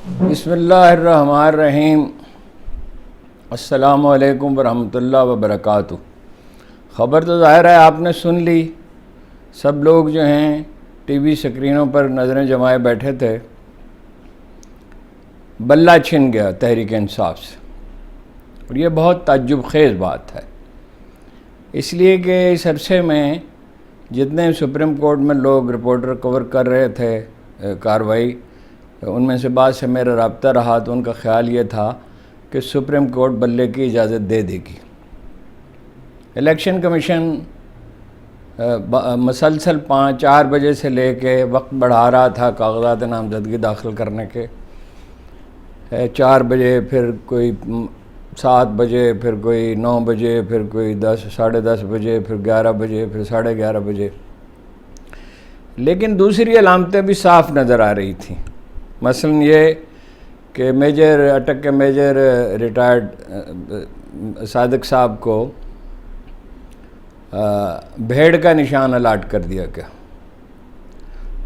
بسم اللہ الرحمن الرحیم۔ السلام علیکم ورحمۃ اللہ وبرکاتہ۔ خبر تو ظاہر ہے آپ نے سن لی، سب لوگ جو ہیں ٹی وی سکرینوں پر نظریں جمائے بیٹھے تھے۔ بلہ چھن گیا تحریک انصاف سے، اور یہ بہت تعجب خیز بات ہے، اس لیے کہ اس عرصے میں جتنے سپریم کورٹ میں لوگ رپورٹر کور کر رہے تھے کارروائی، ان میں سے بعض سے میرا رابطہ رہا تو ان کا خیال یہ تھا کہ سپریم کورٹ بلے کی اجازت دے دے گی۔ الیکشن کمیشن مسلسل 4 بجے سے لے کے وقت بڑھا رہا تھا کاغذات نامزدگی داخل کرنے کے، 4 بجے، پھر کوئی 7 بجے، پھر کوئی 9 بجے، پھر کوئی 10 ساڑھے 10 بجے، پھر 11 بجے، پھر 11:30 بجے۔ لیکن دوسری علامتیں بھی صاف نظر آ رہی تھیں، مثلا یہ کہ میجر اٹک کے میجر ریٹائرڈ صادق صاحب کو بھیڑ کا نشان الاٹ کر دیا گیا۔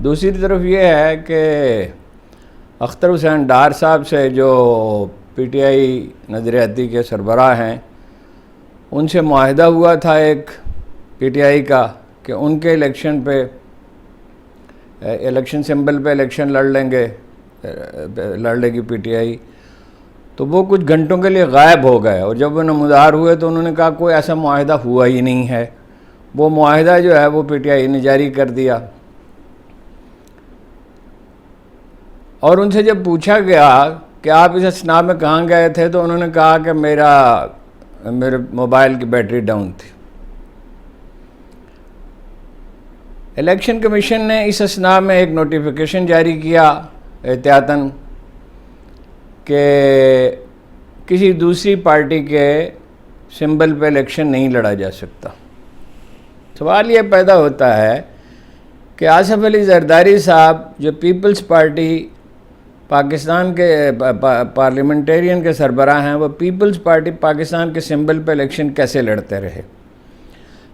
دوسری طرف یہ ہے کہ اختر حسین ڈار صاحب سے جو پی ٹی آئی نظریاتی کے سربراہ ہیں، ان سے معاہدہ ہوا تھا ایک پی ٹی آئی کا کہ ان کے الیکشن پہ الیکشن سمبل پہ الیکشن لڑ لے گی پی ٹی آئی، تو وہ کچھ گھنٹوں کے لیے غائب ہو گئے، اور جب وہ نمودار ہوئے تو انہوں نے کہا کوئی ایسا معاہدہ ہوا ہی نہیں ہے۔ وہ معاہدہ جو ہے وہ پی ٹی آئی نے جاری کر دیا، اور ان سے جب پوچھا گیا کہ آپ اس اثناء میں کہاں گئے تھے تو انہوں نے کہا کہ میرے موبائل کی بیٹری ڈاؤن تھی۔ الیکشن کمیشن نے اس اثناء میں ایک نوٹیفیکیشن جاری کیا احتیاطاً کہ کسی دوسری پارٹی کے سمبل پہ الیکشن نہیں لڑا جا سکتا۔ سوال یہ پیدا ہوتا ہے کہ آصف علی زرداری صاحب جو پیپلز پارٹی پاکستان کے پارلیمنٹیرین کے سربراہ ہیں، وہ پیپلز پارٹی پاکستان کے سمبل پہ الیکشن کیسے لڑتے رہے؟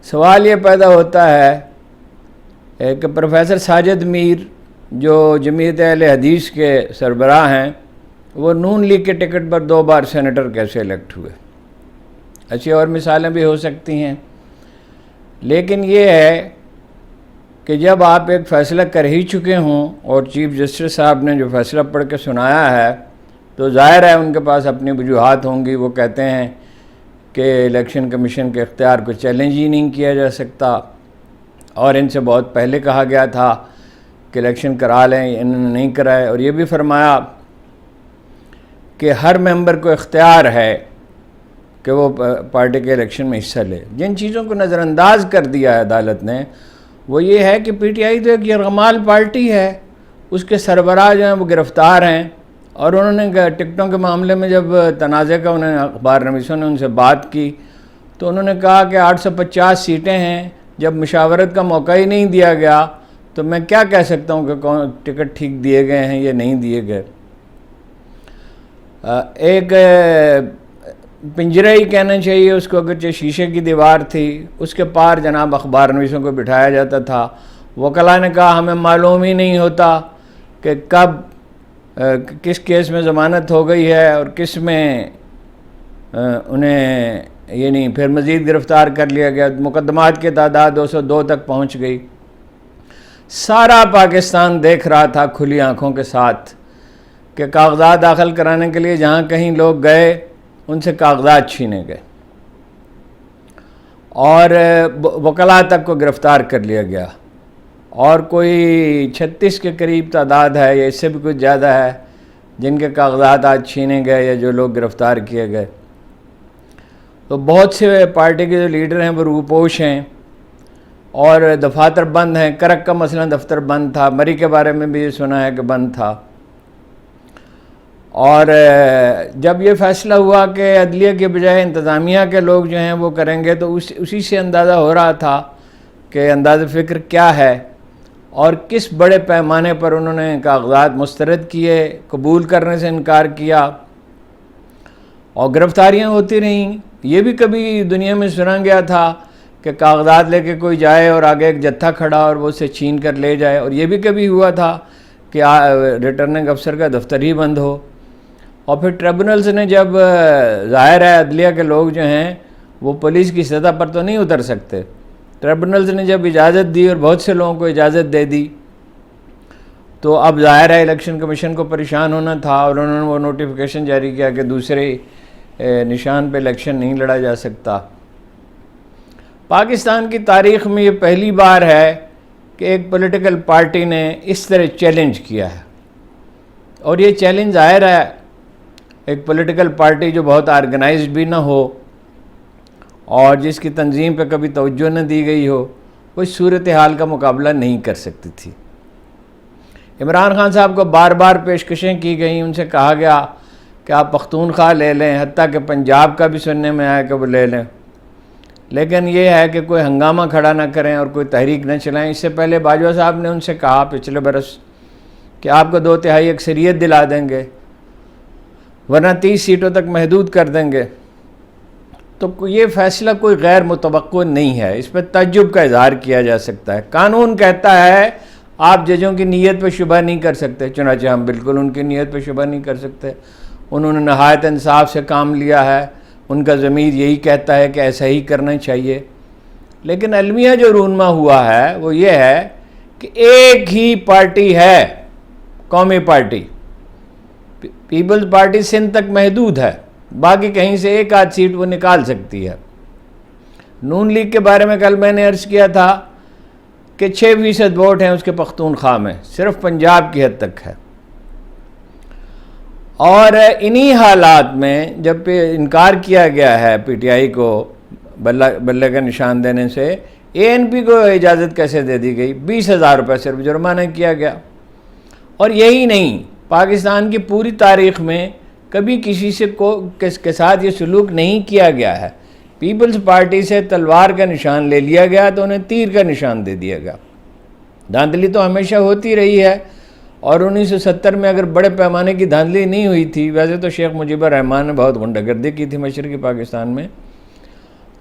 سوال یہ پیدا ہوتا ہے کہ پروفیسر ساجد میر جو جمعیت اہل حدیث کے سربراہ ہیں، وہ نون لیگ کے ٹکٹ پر 2 بار سینیٹر کیسے الیکٹ ہوئے؟ ایسی اور مثالیں بھی ہو سکتی ہیں، لیکن یہ ہے کہ جب آپ ایک فیصلہ کر ہی چکے ہوں اور چیف جسٹس صاحب نے جو فیصلہ پڑھ کے سنایا ہے تو ظاہر ہے ان کے پاس اپنی وجوہات ہوں گی۔ وہ کہتے ہیں کہ الیکشن کمیشن کے اختیار کو چیلنج ہی نہیں کیا جا سکتا، اور ان سے بہت پہلے کہا گیا تھا کہ الیکشن کرا لیں، انہوں نے نہیں کرائے، اور یہ بھی فرمایا کہ ہر ممبر کو اختیار ہے کہ وہ پارٹی کے الیکشن میں حصہ لے۔ جن چیزوں کو نظر انداز کر دیا ہے عدالت نے وہ یہ ہے کہ پی ٹی آئی تو ایک یرغمال پارٹی ہے، اس کے سربراہ جو ہیں وہ گرفتار ہیں، اور انہوں نے ٹکٹوں کے معاملے میں جب تنازع کا انہیں اخبار نویسوں نے ان سے بات کی تو انہوں نے کہا کہ 850 سیٹیں ہیں، جب مشاورت کا موقع ہی نہیں دیا گیا تو میں کیا کہہ سکتا ہوں کہ کون ٹکٹ ٹھیک دیے گئے ہیں یا نہیں دیے گئے۔ ایک پنجرہ ہی کہنا چاہیے اس کو، اگرچہ شیشے کی دیوار تھی، اس کے پار جناب اخبار نویسوں کو بٹھایا جاتا تھا۔ وکلاء نے کہا ہمیں معلوم ہی نہیں ہوتا کہ کب کس کیس میں ضمانت ہو گئی ہے اور کس میں انہیں یہ نہیں، پھر مزید گرفتار کر لیا گیا، مقدمات کی تعداد 202 تک پہنچ گئی۔ سارا پاکستان دیکھ رہا تھا کھلی آنکھوں کے ساتھ کہ کاغذات داخل کرانے کے لیے جہاں کہیں لوگ گئے ان سے کاغذات چھینے گئے، اور وکلاء تک کو گرفتار کر لیا گیا، اور کوئی 36 کے قریب تعداد ہے یا اس سے بھی کچھ زیادہ ہے جن کے کاغذات آج چھینے گئے یا جو لوگ گرفتار کیے گئے۔ تو بہت سے پارٹی کے جو لیڈر ہیں وہ روپوش ہیں، اور دفاتر بند ہیں۔ کرک کا مثلا دفتر بند تھا، مری کے بارے میں بھی یہ سنا ہے کہ بند تھا۔ اور جب یہ فیصلہ ہوا کہ عدلیہ کے بجائے انتظامیہ کے لوگ جو ہیں وہ کریں گے، تو اسی سے اندازہ ہو رہا تھا کہ انداز فکر کیا ہے اور کس بڑے پیمانے پر انہوں نے کاغذات مسترد کیے، قبول کرنے سے انکار کیا، اور گرفتاریاں ہوتی رہیں۔ یہ بھی کبھی دنیا میں سنا گیا تھا کہ کاغذات لے کے کوئی جائے اور آگے ایک جتھا کھڑا اور وہ اسے چھین کر لے جائے، اور یہ بھی کبھی ہوا تھا کہ ریٹرننگ افسر کا دفتر ہی بند ہو. اور پھر ٹریبونلز نے جب ظاہر ہے عدلیہ کے لوگ جو ہیں وہ پولیس کی سطح پر تو نہیں اتر سکتے. ٹریبونلز نے جب اجازت دی اور بہت سے لوگوں کو اجازت دے دی تو اب ظاہر ہے الیکشن کمیشن کو پریشان ہونا تھا اور انہوں نے وہ نوٹیفیکیشن جاری کیا کہ دوسرے نشان پہ الیکشن نہیں لڑا جا سکتا. پاکستان کی تاریخ میں یہ پہلی بار ہے کہ ایک پولیٹیکل پارٹی نے اس طرح چیلنج کیا ہے. اور یہ چیلنج ظاہر ہے ایک پولیٹیکل پارٹی جو بہت آرگنائزڈ بھی نہ ہو اور جس کی تنظیم پہ کبھی توجہ نہ دی گئی ہو وہ اس صورتحال کا مقابلہ نہیں کر سکتی تھی. عمران خان صاحب کو بار بار پیشکشیں کی گئیں، ان سے کہا گیا کہ آپ پختونخوا لے لیں، حتیٰ کہ پنجاب کا بھی سننے میں آیا کہ وہ لے لیں، لیکن یہ ہے کہ کوئی ہنگامہ کھڑا نہ کریں اور کوئی تحریک نہ چلائیں. اس سے پہلے باجوہ صاحب نے ان سے کہا پچھلے برس کہ آپ کو 2/3 اکثریت دلا دیں گے ورنہ 30 سیٹوں تک محدود کر دیں گے. تو یہ فیصلہ کوئی غیر متوقع نہیں ہے، اس پہ تعجب کا اظہار کیا جا سکتا ہے. قانون کہتا ہے آپ ججوں کی نیت پہ شبہ نہیں کر سکتے، چنانچہ ہم بالکل ان کی نیت پہ شبہ نہیں کر سکتے. انہوں نے نہایت انصاف سے کام لیا ہے، ان کا ضمیر یہی کہتا ہے کہ ایسا ہی کرنا چاہیے. لیکن المیہ جو رونما ہوا ہے وہ یہ ہے کہ ایک ہی پارٹی ہے، قومی پارٹی، پیپلز پارٹی سندھ تک محدود ہے، باقی کہیں سے ایک آدھ سیٹ وہ نکال سکتی ہے. نون لیگ کے بارے میں کل میں نے عرض کیا تھا کہ 6% ووٹ ہیں اس کے پختونخوا میں، صرف پنجاب کی حد تک ہے. اور انہی حالات میں جب انکار کیا گیا ہے پی ٹی آئی کو بلے کا نشان دینے سے، اے این پی کو اجازت کیسے دے دی گئی؟ 20,000 روپے صرف جرمانہ کیا گیا. اور یہی نہیں، پاکستان کی پوری تاریخ میں کبھی کسی سے کے ساتھ یہ سلوک نہیں کیا گیا ہے. پیپلز پارٹی سے تلوار کا نشان لے لیا گیا تو انہیں تیر کا نشان دے دیا گیا. دھاندلی تو ہمیشہ ہوتی رہی ہے، اور 1970 میں اگر بڑے پیمانے کی دھاندلی نہیں ہوئی تھی، ویسے تو شیخ مجیب الرحمان نے بہت غنڈہ گردی کی تھی مشرقی پاکستان میں،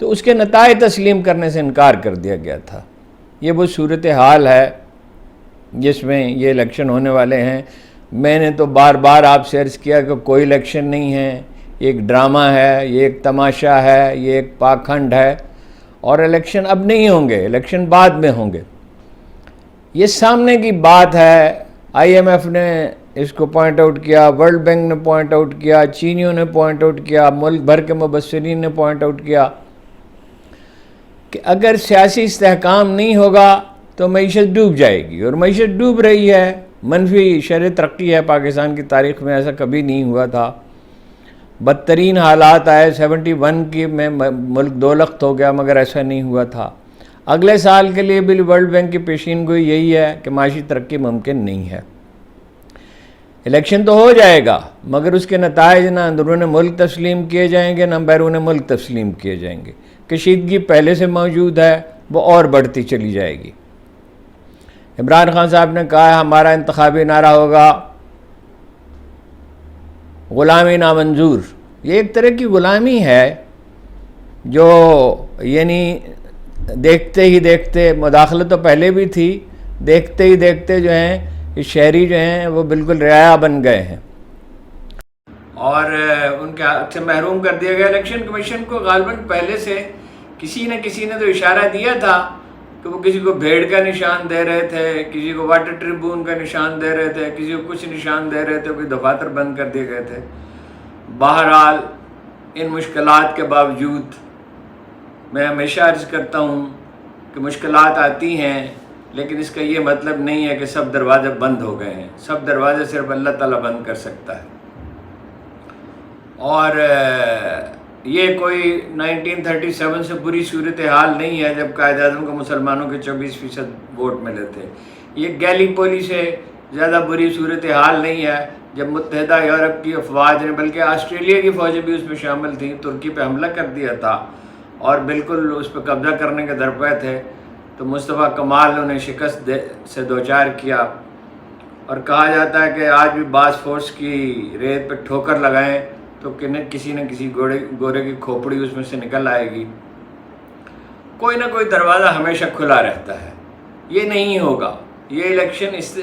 تو اس کے نتائج تسلیم کرنے سے انکار کر دیا گیا تھا. یہ وہ صورتحال ہے جس میں یہ الیکشن ہونے والے ہیں. میں نے تو بار بار آپ سے عرض کیا کہ کوئی الیکشن نہیں ہے، یہ ایک ڈرامہ ہے، یہ ایک تماشا ہے، یہ ایک پاکھنڈ ہے، اور الیکشن اب نہیں ہوں گے، الیکشن بعد میں ہوں گے. یہ سامنے کی بات ہے. آئی ایم ایف نے اس کو پوائنٹ آؤٹ کیا، ورلڈ بینک نے پوائنٹ آؤٹ کیا، چینیوں نے پوائنٹ آؤٹ کیا، ملک بھر کے مبصرین نے پوائنٹ آؤٹ کیا کہ اگر سیاسی استحکام نہیں ہوگا تو معیشت ڈوب جائے گی، اور معیشت ڈوب رہی ہے. منفی شرح ترقی ہے پاکستان کی تاریخ میں، ایسا کبھی نہیں ہوا تھا. بدترین حالات آئے 71 کی میں ملک 2 لخت ہو گیا، مگر ایسا نہیں ہوا تھا. اگلے سال کے لیے بھی ورلڈ بینک کی پیشین گوئی یہی ہے کہ معاشی ترقی ممکن نہیں ہے. الیکشن تو ہو جائے گا مگر اس کے نتائج نہ اندرون ملک تسلیم کیے جائیں گے نہ بیرون ملک تسلیم کیے جائیں گے. کشیدگی پہلے سے موجود ہے، وہ اور بڑھتی چلی جائے گی. عمران خان صاحب نے کہا ہے ہمارا انتخابی نعرہ ہوگا غلامی نامنظور. یہ ایک طرح کی غلامی ہے جو یعنی دیکھتے ہی دیکھتے، مداخلت تو پہلے بھی تھی، دیکھتے ہی دیکھتے جو ہیں یہ شہری جو ہیں وہ بالکل رعایا بن گئے ہیں اور ان کے حق سے محروم کر دیا گیا. الیکشن کمیشن کو غالباً پہلے سے کسی نے تو اشارہ دیا تھا کہ وہ کسی کو بھیڑ کا نشان دے رہے تھے، کسی کو واٹر ٹریبون کا نشان دے رہے تھے، کسی کو کچھ نشان دے رہے تھے، کوئی دفاتر بند کر دیے گئے تھے. بہرحال ان مشکلات کے باوجود میں ہمیشہ عرض کرتا ہوں کہ مشکلات آتی ہیں، لیکن اس کا یہ مطلب نہیں ہے کہ سب دروازے بند ہو گئے ہیں. سب دروازے صرف اللہ تعالیٰ بند کر سکتا ہے. اور یہ کوئی 1937 سے بری صورتحال نہیں ہے جب قائد اعظم کو مسلمانوں کے 24% ووٹ ملے تھے. یہ گیلی پولی سے زیادہ بری صورتحال نہیں ہے جب متحدہ یورپ کی افواج نے، بلکہ آسٹریلیا کی فوجیں بھی اس میں شامل تھیں، ترکی پہ حملہ کر دیا تھا اور بالکل اس پہ قبضہ کرنے کے درپے تھے، تو مصطفیٰ کمال انہیں شکست سے دوچار کیا. اور کہا جاتا ہے کہ آج بھی باس فورس کی ریت پہ ٹھوکر لگائیں تو کسی نہ کسی گورے کی کھوپڑی اس میں سے نکل آئے گی. کوئی نہ کوئی دروازہ ہمیشہ کھلا رہتا ہے. یہ نہیں ہوگا. یہ الیکشن اس سے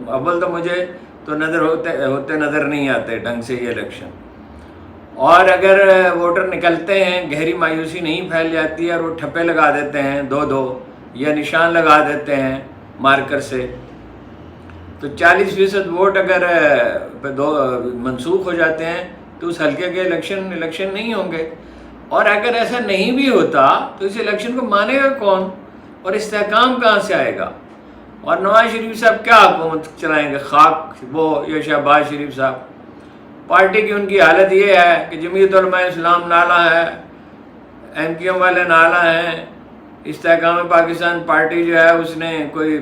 اول تو مجھے تو ہوتے نظر نہیں آتے ڈھنگ سے یہ الیکشن، اور اگر ووٹر نکلتے ہیں گہری مایوسی نہیں پھیل جاتی ہے اور وہ ٹھپے لگا دیتے ہیں دو یا نشان لگا دیتے ہیں مارکر سے، تو 40% ووٹ اگر منسوخ ہو جاتے ہیں تو اس حلقے کے الیکشن نہیں ہوں گے۔ اور اگر ایسا نہیں بھی ہوتا تو اس الیکشن کو مانے گا کون اور استحکام کہاں سے آئے گا؟ اور نواز شریف صاحب کیا حکومت چلائیں گے؟ خاک وہ یا شہباز شریف صاحب، پارٹی کی ان کی حالت یہ ہے کہ جمعیت علماء اسلام نالا ہے، MQM والے نالا ہیں، استحکام پاکستان پارٹی جو ہے اس نے کوئی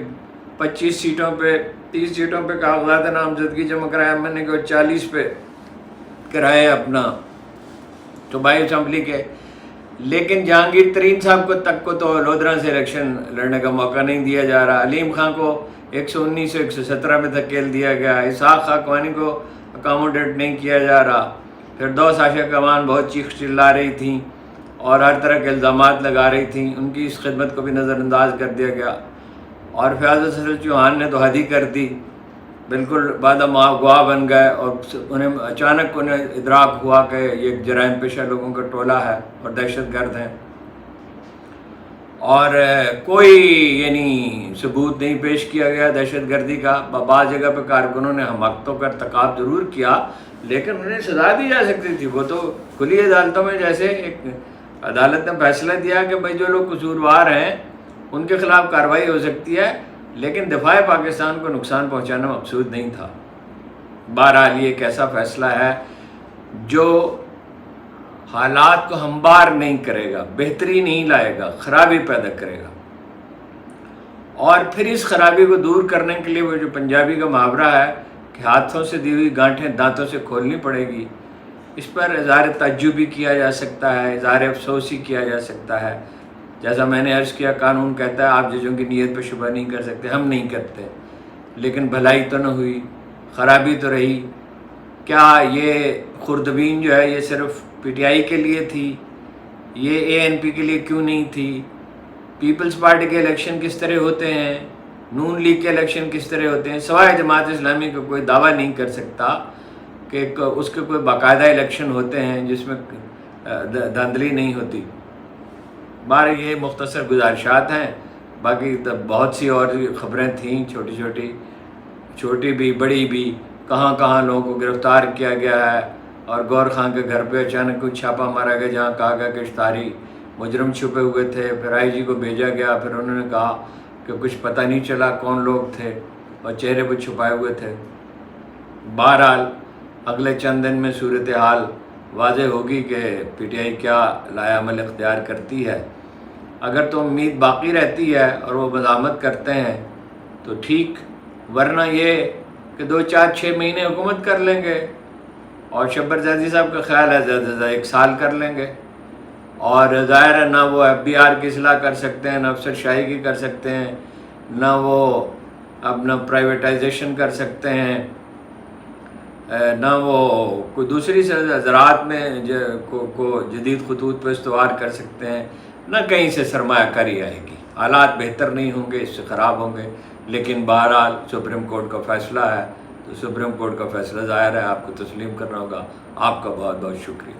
25 سیٹوں پہ 30 سیٹوں پہ کاغذات نامزدگی جمع کرایا، میں نے کوئی 40 پہ کرائے اپنا صوبائی اسمبلی کے، لیکن جہانگیر ترین صاحب تک کو تو لودھرا سے الیکشن لڑنے کا موقع نہیں دیا جا رہا، علیم خان کو 119 سے 117 میں دھکیل دیا گیا، اسحاق خاقوانی کو اکاموڈیٹ نہیں کیا جا رہا، پھر دو ساشا کمان بہت چیخ چلا رہی تھیں اور ہر طرح کے الزامات لگا رہی تھیں، ان کی اس خدمت کو بھی نظر انداز کر دیا گیا، اور فیاض حسن چوہان نے تو حد ہی کر دی، بالکل بعد گواہ بن گئے، اور اچانک انہیں ادراک ہوا کہ یہ جرائم پیشہ لوگوں کا ٹولہ ہے اور دہشت گرد ہیں، اور کوئی یعنی ثبوت نہیں پیش کیا گیا دہشت گردی کا۔ بعض جگہ پہ کارکنوں نے حماقتوں کا ارتکاب ضرور کیا لیکن انہیں سزا دی جا سکتی تھی، وہ تو کھلی عدالتوں میں جیسے ایک عدالت نے فیصلہ دیا کہ بھائی جو لوگ قصوروار ہیں ان کے خلاف کارروائی ہو سکتی ہے، لیکن دفاع پاکستان کو نقصان پہنچانا مقصود نہیں تھا۔ بہرحال یہ ایک ایسا فیصلہ ہے جو حالات کو ہموار نہیں کرے گا، بہتری نہیں لائے گا، خرابی پیدا کرے گا، اور پھر اس خرابی کو دور کرنے کے لیے وہ جو پنجابی کا محاورہ ہے کہ ہاتھوں سے دی ہوئی گانٹھیں دانتوں سے کھولنی پڑے گی، اس پر اظہار تعجب بھی کیا جا سکتا ہے، اظہار افسوس ہی کیا جا سکتا ہے۔ جیسا میں نے عرض کیا، قانون کہتا ہے آپ ججوں کی نیت پہ شبہ نہیں کر سکتے، ہم نہیں کرتے، لیکن بھلائی تو نہ ہوئی، خرابی تو رہی۔ کیا یہ خوردبین جو ہے یہ صرف PTI کے لیے تھی؟ یہ ANP کے لیے کیوں نہیں تھی؟ پیپلز پارٹی کے الیکشن کس طرح ہوتے ہیں؟ نون لیگ کے الیکشن کس طرح ہوتے ہیں؟ سوائے جماعت اسلامی کا کوئی دعویٰ نہیں کر سکتا کہ اس کے کوئی باقاعدہ الیکشن ہوتے ہیں جس میں دھاندلی نہیں ہوتی۔ بہر یہ مختصر گزارشات ہیں، باقی بہت سی اور خبریں تھیں، چھوٹی بھی بڑی بھی، کہاں کہاں لوگوں کو گرفتار کیا گیا ہے، اور گور خان کے گھر پہ اچانک کوئی چھاپا مارا گیا جہاں کہا گیا کہ اشتہاری مجرم چھپے ہوئے تھے، پھر IG کو بھیجا گیا، پھر انہوں نے کہا کہ کچھ پتہ نہیں چلا کون لوگ تھے اور چہرے پہ چھپائے ہوئے تھے۔ بہرحال اگلے چند دن میں صورتحال واضح ہوگی کہ PTI کیا لایا عمل اختیار کرتی ہے۔ اگر تو امید باقی رہتی ہے اور وہ مزاحمت کرتے ہیں تو ٹھیک، ورنہ یہ کہ 2 4 6 مہینے حکومت کر لیں گے، اور شبر زیدی صاحب کا خیال ہے زیادہ سے زیادہ 1 سال کر لیں گے، اور ظاہر ہے نہ وہ FBR کی اصلاح کر سکتے ہیں، نہ افسر شاہی کی کر سکتے ہیں، نہ وہ اپنا پرائیویٹائزیشن کر سکتے ہیں، نہ وہ کوئی دوسری زراعت میں کو جدید خطوط پہ استوار کر سکتے ہیں، نہ کہیں سے سرمایہ کاری آئے گی۔ حالات بہتر نہیں ہوں گے، اس سے خراب ہوں گے، لیکن بہرحال سپریم کورٹ کا فیصلہ ہے تو سپریم کورٹ کا فیصلہ ظاہر ہے آپ کو تسلیم کرنا ہوگا۔ آپ کا بہت بہت شکریہ۔